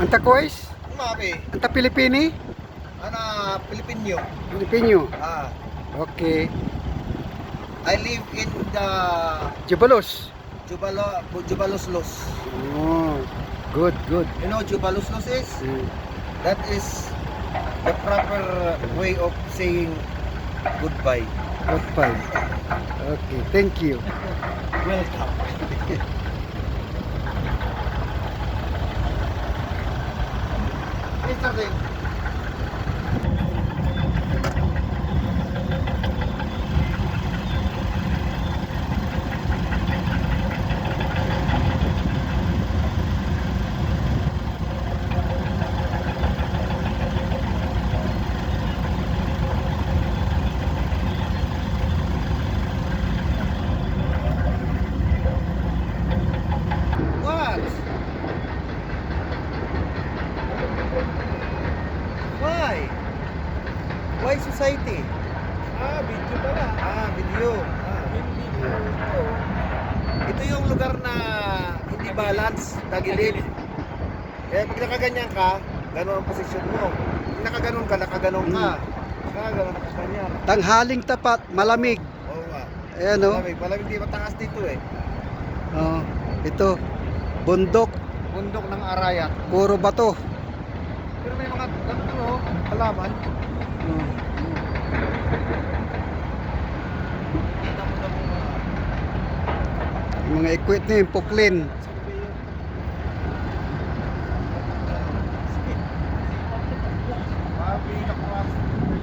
Anta Kois? Umapi. Anta Pilipini? Ana Pilipinyo. Pilipinyo. Ah, Okay. I live in the Jubalos. Jubaloslos. Oh, good, good. You know Jubaloslos is? Mm. That is the proper way of saying goodbye. Goodbye. Okay, thank you. Welcome. Mr. Ding. What? Why? Why society? Video pala. Video. Hindi po ito. Ito yung lugar na hindi balance, tagilid. Kaya pag nakaganyan ka, gano'n ang posisyon mo. Pag nakaganon ka, nakaganon ka. Nakaganon, nakaganyan. Tanghaling tapat, malamig. Oo nga. Ayan o. Malamig di mataas dito eh. Oh, ito. Bundok, Bundok ng Arayat. puro bato. Pero may mga halaman. Oh. Damo-damo mga Mga equipment, puklin.